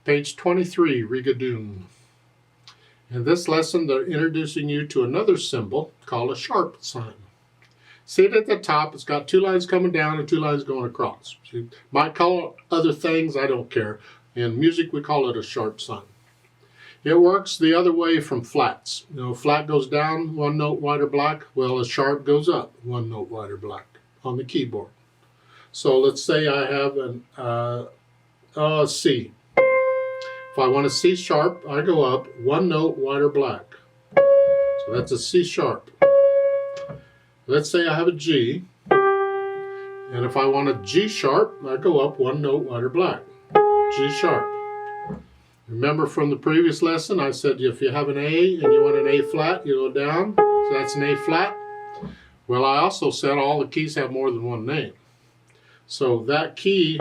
Page 23, Rigadoon. In this lesson, they're introducing you to another symbol called a sharp sign. See it at the top, it's got 2 lines coming down and 2 lines going across. You might call it other things, I don't care. In music, we call it a sharp sign. It works the other way from flats. Flat goes down 1 note white or black. Well, a sharp goes up 1 note white or black on the keyboard. So let's say I have a C. If I want a C sharp, I go up 1 note white or black. So that's a C sharp. Let's say I have a G. And if I want a G sharp, I go up 1 note white or black. G sharp. Remember from the previous lesson, I said if you have an A and you want an A flat, you go down. So that's an A flat. Well, I also said all the keys have more than one name. So that key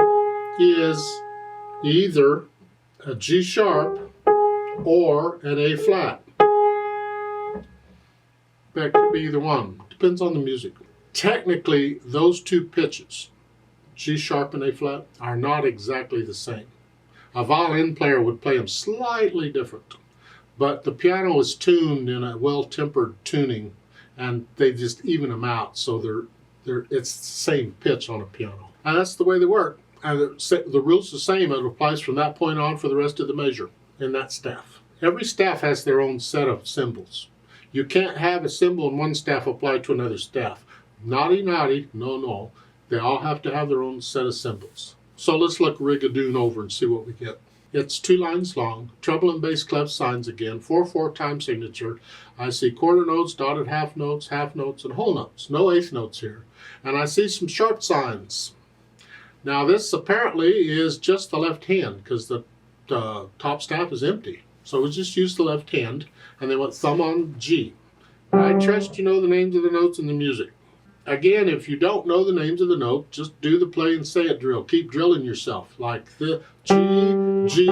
is either a G sharp or an A flat. That could be either one. Depends on the music. Technically, those 2 pitches, G sharp and A flat, are not exactly the same. A violin player would play them slightly different, but the piano is tuned in a well-tempered tuning, and they just even them out, so it's the same pitch on a piano. And that's the way they work. And the rule's the same. It applies from that point on for the rest of the measure in that staff. Every staff has their own set of symbols. You can't have a symbol in one staff applied to another staff. Naughty, naughty, no. They all have to have their own set of symbols. So let's look Rigadoon over and see what we get. It's 2 lines long, treble and bass clef signs again, 4/4 time signature. I see quarter notes, dotted half notes, and whole notes. No eighth notes here. And I see some sharp signs. Now this apparently is just the left hand because the top staff is empty. So we just use the left hand, and they went thumb on G. I trust you know the names of the notes in the music. Again, if you don't know the names of the note, just do the play and say it drill. Keep drilling yourself, like the G, G,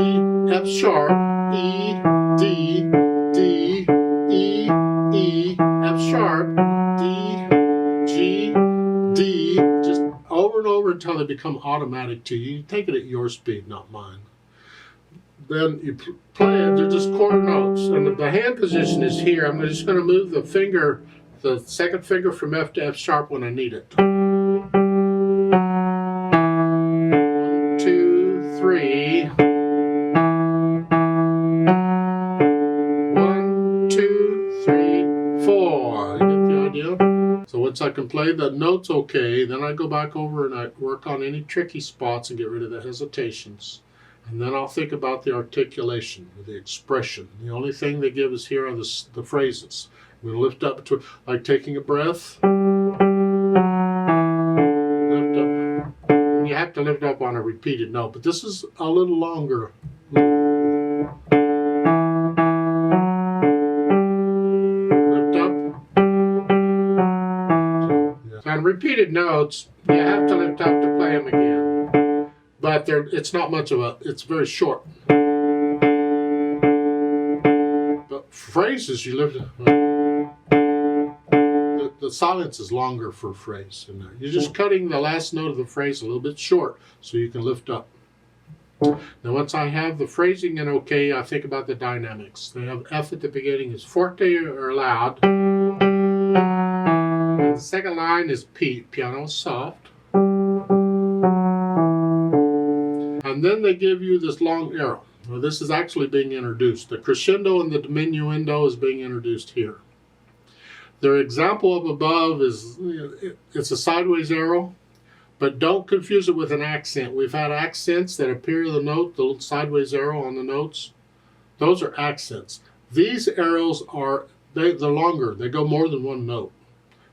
F sharp, E, D, D, E, E, F sharp, D, G, D, just over and over until they become automatic to you. You take it at your speed, not mine. Then you play it, they're just quarter notes. And the hand position is here. I'm just going to move the finger, the second finger from F to F sharp when I need it. 1, 2, 3. 1, 2, 3, 4. You get the idea? So once I can play the notes okay, then I go back over and I work on any tricky spots and get rid of the hesitations. And then I'll think about the articulation, the expression. The only thing they give us here are the phrases. We lift up to, like taking a breath. Lift up. You have to lift up on a repeated note, but this is a little longer. Lift up. On repeated notes, you have to lift up to play them again. But it's not much of it's very short. But phrases, you lift up. The silence is longer for phrase in there. You're just cutting the last note of the phrase a little bit short so you can lift up. Now once I have the phrasing in okay, I think about the dynamics. They have F at the beginning is forte or loud. And the second line is P, piano is soft. And then they give you this long arrow. Well, this is actually being introduced. The crescendo and the diminuendo is being introduced here. Their example up above is, it's a sideways arrow, but don't confuse it with an accent. We've had accents that appear in the note, the little sideways arrow on the notes. Those are accents. These arrows are, they're longer. They go more than one note.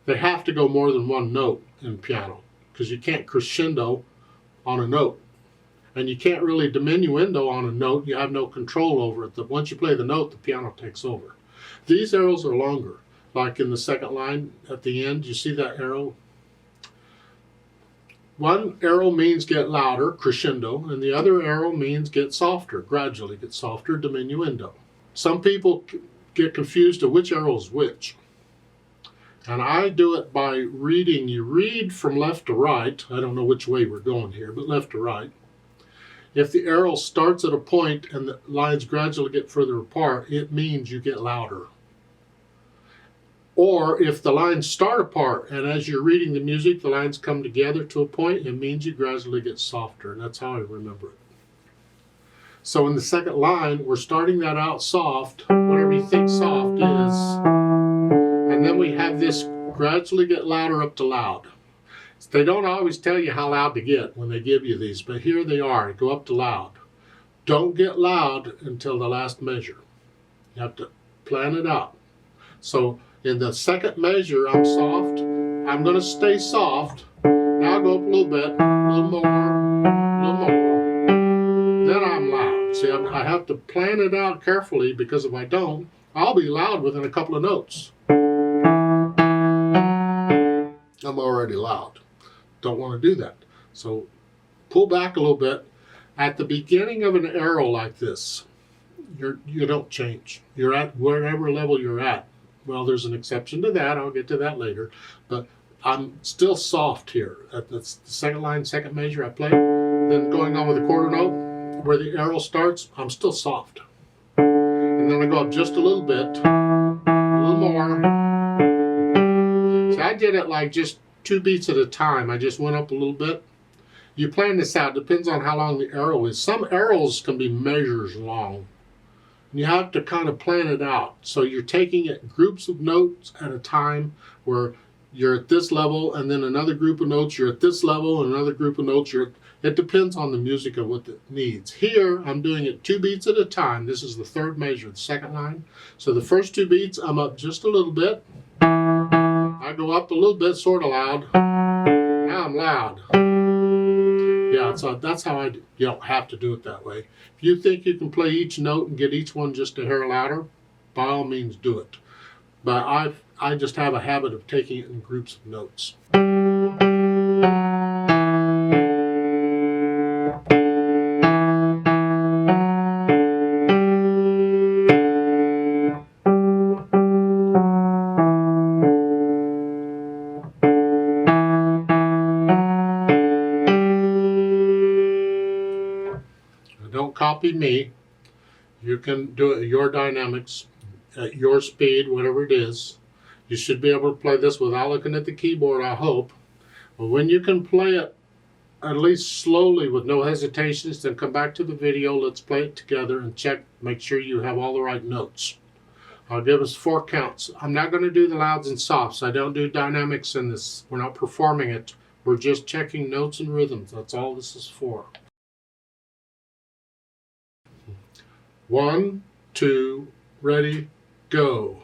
They have to go more than one note in piano because you can't crescendo on a note. And you can't really diminuendo on a note. You have no control over it. Once you play the note, the piano takes over. These arrows are longer. Like in the second line at the end, you see that arrow? One arrow means get louder, crescendo, and the other arrow means get softer, gradually get softer, diminuendo. Some people get confused of which arrow is which. And I do it by reading. You read from left to right. I don't know which way we're going here, but left to right. If the arrow starts at a point and the lines gradually get further apart, it means you get louder. Or if the lines start apart and as you're reading the music, the lines come together to a point, it means you gradually get softer. And that's how I remember it. So in the second line, we're starting that out soft, whatever you think soft is. And then we have this gradually get louder up to loud. They don't always tell you how loud to get when they give you these, but here they are. Go up to loud. Don't get loud until the last measure. You have to plan it out. So in the second measure, I'm soft. I'm going to stay soft. Now I'll go up a little bit, a little more, a little more. Then I'm loud. See, I have to plan it out carefully because if I don't, I'll be loud within a couple of notes. I'm already loud. Don't want to do that. So pull back a little bit. At the beginning of an arrow like this, you don't change. You're at wherever level you're at. Well, there's an exception to that. I'll get to that later. But I'm still soft here. That's the second line, second measure I play. Then going on with the quarter note, where the arrow starts, I'm still soft. And then I go up just a little bit, a little more. See, I did it like just 2 beats at a time. I just went up a little bit. You plan this out. Depends on how long the arrow is. Some arrows can be measures long. You have to kind of plan it out. So you're taking it groups of notes at a time where you're at this level and then another group of notes, you're at this level and another group of notes. It depends on the music of what it needs. Here, I'm doing it 2 beats at a time. This is the third measure, the second line. So the first 2 beats, I'm up just a little bit. I go up a little bit, sort of loud. Now I'm loud. Yeah, so that's how I do. You don't have to do it that way. If you think you can play each note and get each one just a hair louder, by all means do it. But I just have a habit of taking it in groups of notes. Don't copy me. You can do it at your dynamics, at your speed, whatever it is. You should be able to play this without looking at the keyboard, I hope. But when you can play it at least slowly with no hesitations, then come back to the video. Let's play it together and check, make sure you have all the right notes. I'll give us 4 counts. I'm not going to do the louds and softs. I don't do dynamics in this. We're not performing it. We're just checking notes and rhythms. That's all this is for. 1, 2, ready, go.